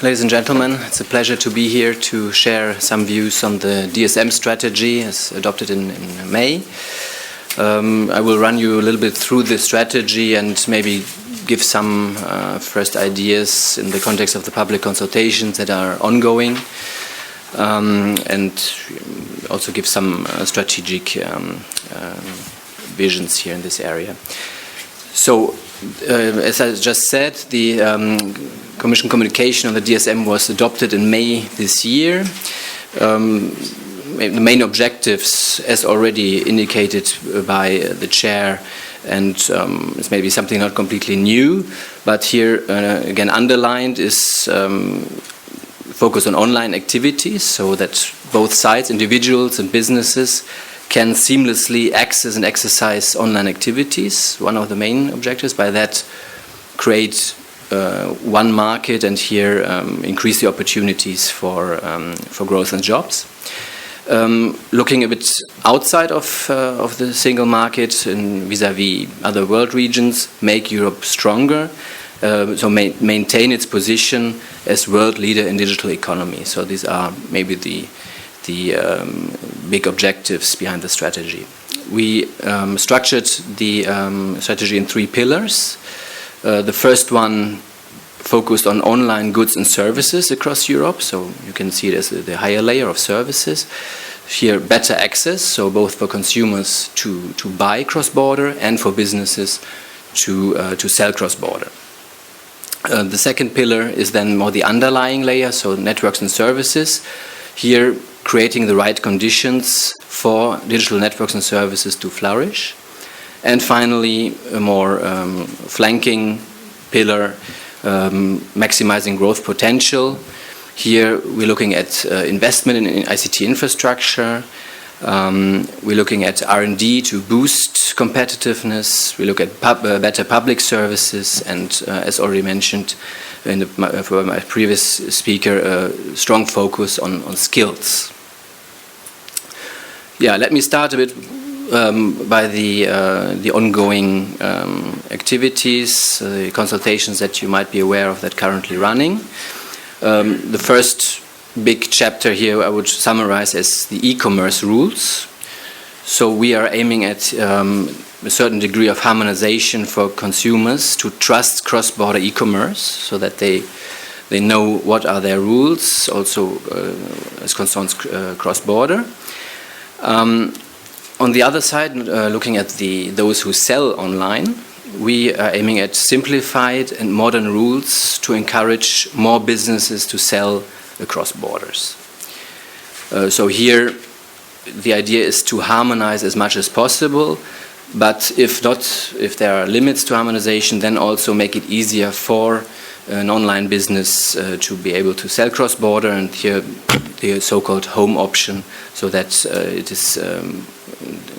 Ladies and gentlemen, it's a pleasure to be here to share some views on the DSM strategy as adopted in May. I will run you a little bit through the strategy and maybe give some first ideas in the context of the public consultations that are ongoing, and also give some strategic visions here in this area. So, as I just said, the Commission communication on the DSM was adopted in May this year. The main objectives, as already indicated by the chair, and it's maybe something not completely new, but here again underlined is focus on online activities, so that both sides, individuals and businesses, can seamlessly access and exercise online activities. One of the main objectives. By that, create one market and here increase the opportunities for growth and jobs. Looking a bit outside of the single market and vis-à-vis other world regions, make Europe stronger, so maintain its position as world leader in digital economy. So these are maybe the big objectives behind the strategy. We structured the strategy in 3 pillars. The first one focused on online goods and services across Europe, so you can see it as the higher layer of services. Here, better access, so both for consumers to buy cross-border and for businesses to sell cross-border. The second pillar is then more the underlying layer, so networks and services. Here, creating the right conditions for digital networks and services to flourish. And finally, a more flanking pillar, maximizing growth potential. Here we're looking at investment in ICT infrastructure. We're looking at R&D to boost competitiveness. We look at better public services and, as already mentioned for my previous speaker, a strong focus on skills. Yeah, let me start a bit by the ongoing activities, the consultations that you might be aware of that currently running. The first big chapter here I would summarize as the e-commerce rules. So we are aiming at a certain degree of harmonization for consumers to trust cross-border e-commerce, so that they know what are their rules, also as concerns cross-border. On the other side, looking at those who sell online, we are aiming at simplified and modern rules to encourage more businesses to sell across borders. So here, the idea is to harmonize as much as possible, but if there are limits to harmonization, then also make it easier for an online business to be able to sell cross-border, and here the so-called home option, so that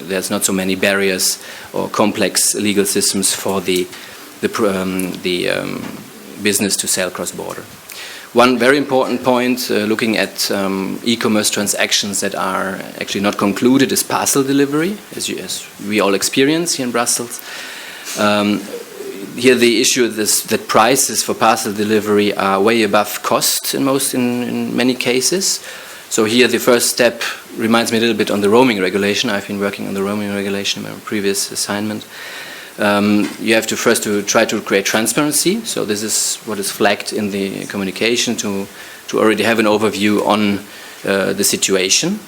there's not so many barriers or complex legal systems for the business to sell cross-border. One very important point, looking at e-commerce transactions that are actually not concluded, is parcel delivery, as we all experience here in Brussels. Here the issue is that prices for parcel delivery are way above cost in many cases. So here the first step reminds me a little bit on the roaming regulation. I've been working on the roaming regulation in my previous assignment. You have to first try to create transparency. So this is what is flagged in the communication, to already have an overview on the situation.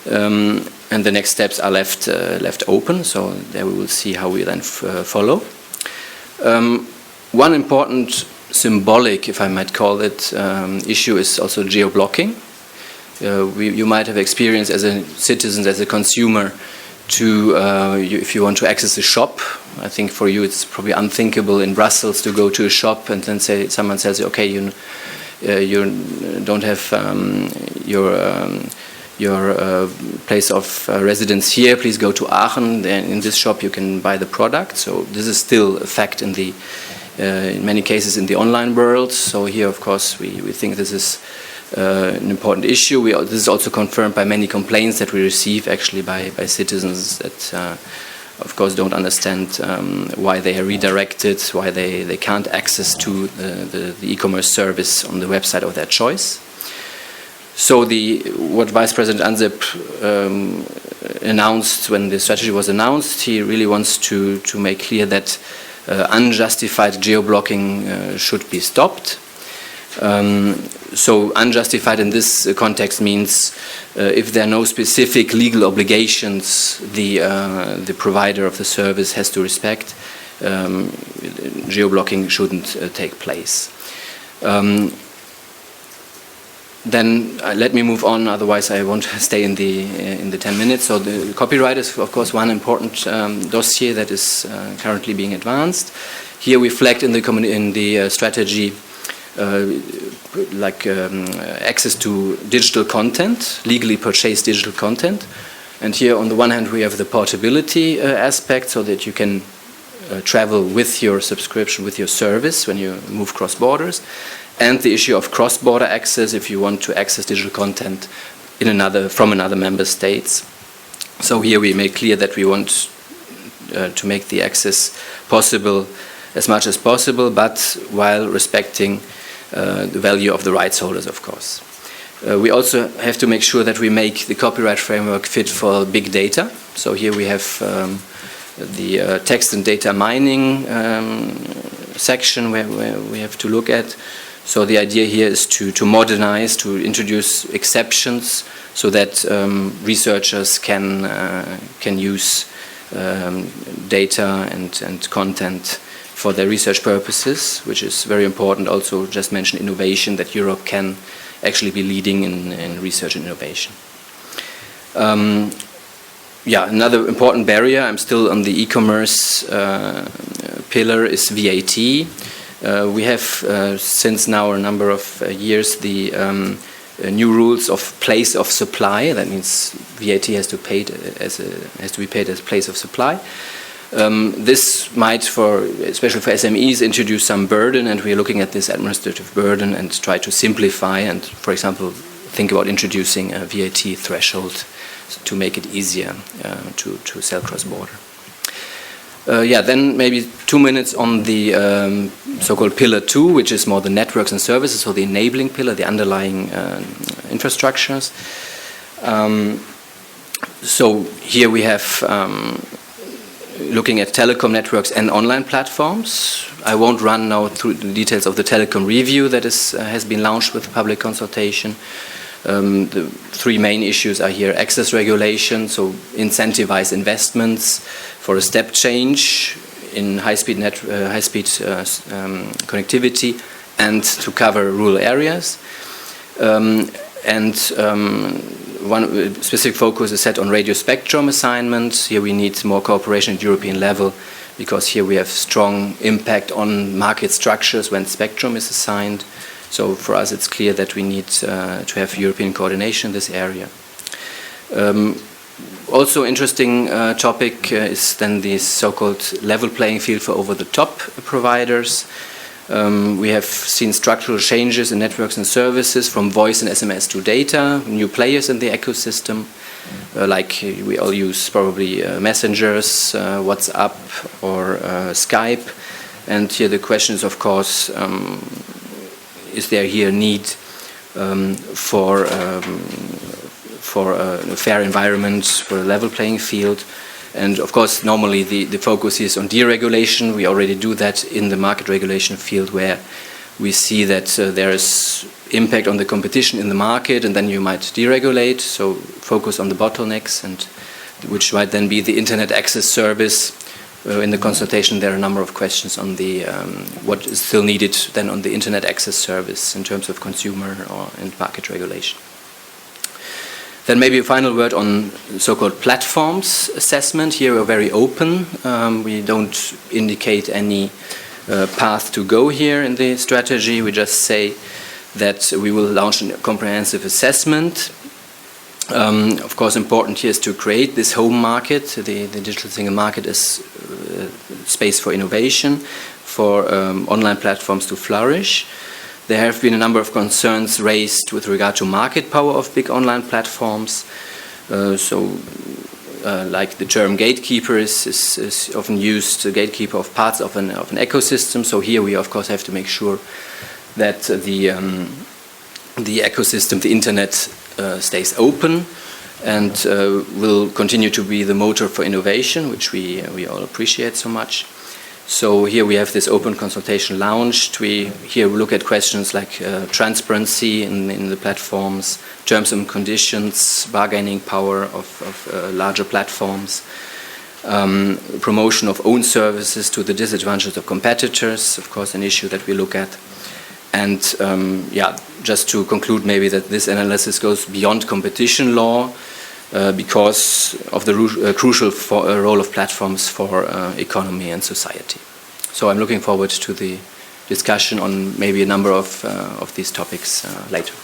And the next steps are left open. So there we will see how we then follow. One important symbolic, if I might call it, issue is also geo-blocking. You might have experienced as a citizen, as a consumer, if you want to access a shop. I think for you it's probably unthinkable in Brussels to go to a shop and then someone says, okay, you don't have your place of residence here, please go to Aachen. Then in this shop you can buy the product. So this is still a fact in many cases in the online world. So here, of course, we think this is an important issue. This is also confirmed by many complaints that we receive actually by citizens that of course, don't understand why they are redirected, why they can't access to the e-commerce service on the website of their choice. So what Vice President Ansip announced when the strategy was announced, he really wants to make clear that unjustified geo-blocking should be stopped. So unjustified in this context means if there are no specific legal obligations the provider of the service has to respect, geo-blocking shouldn't take place. Then let me move on, otherwise I won't stay in the 10 minutes. So the copyright is, of course, one important dossier that is currently being advanced. Here we flagged in the strategy access to digital content, legally purchased digital content. And here on the one hand we have the portability aspect, so that you can travel with your subscription, with your service when you move cross borders, and the issue of cross-border access if you want to access digital content from another member states. So here we make clear that we want to make the access possible as much as possible, but while respecting the value of the rights holders, of course. We also have to make sure that we make the copyright framework fit for big data. So here we have the text and data mining section where we have to look at. So the idea here is to modernize, to introduce exceptions so that researchers can use data and content for their research purposes, which is very important. Also, just mention innovation, that Europe can actually be leading in research and innovation. Another important barrier, I'm still on the e-commerce pillar, is VAT. We have since now a number of years the new rules of place of supply. That means VAT has to be paid as place of supply. This might, especially for SMEs, introduce some burden, and we're looking at this administrative burden and try to simplify and, for example, think about introducing a VAT threshold to make it easier to sell cross-border. Then maybe 2 minutes on the so-called Pillar 2, which is more the networks and services, so the enabling pillar, the underlying infrastructures. So here we have looking at telecom networks and online platforms. I won't run now through the details of the telecom review that has been launched with public consultation. The three main issues are here: access regulation, so incentivize investments for a step change in high-speed connectivity and to cover rural areas. One specific focus is set on radio spectrum assignment. Here we need more cooperation at European level, because here we have strong impact on market structures when spectrum is assigned. So for us it's clear that we need to have European coordination in this area. Also interesting topic is then the so-called level playing field for over-the-top providers. We have seen structural changes in networks and services from voice and SMS to data, new players in the ecosystem, like we all use probably messengers, WhatsApp or Skype. And here the question is, of course, is there here need for a fair environment, for a level playing field? And of course, normally the focus is on deregulation. We already do that in the market regulation field, where we see that there is impact on the competition in the market, and then you might deregulate. So focus on the bottlenecks, and which might then be the internet access service. In the consultation, there are a number of questions on the what is still needed then on the internet access service in terms of consumer and market regulation. Then maybe a final word on so-called platforms assessment. Here we're very open. We don't indicate any path to go here in the strategy. We just say that we will launch a comprehensive assessment. Of course, important here is to create this home market. The digital single market is space for innovation, for online platforms to flourish. There have been a number of concerns raised with regard to market power of big online platforms. So like the term gatekeeper is often used, a gatekeeper of parts of an ecosystem. So here we of course have to make sure that the ecosystem, the internet, stays open and will continue to be the motor for innovation, which we all appreciate so much. So here we have this open consultation launched. Here we look at questions like transparency in the platforms, terms and conditions, bargaining power of larger platforms, promotion of own services to the disadvantage of competitors, of course an issue that we look at. And just to conclude maybe that this analysis goes beyond competition law because of the crucial role of platforms for economy and society. So I'm looking forward to the discussion on maybe a number of these topics later.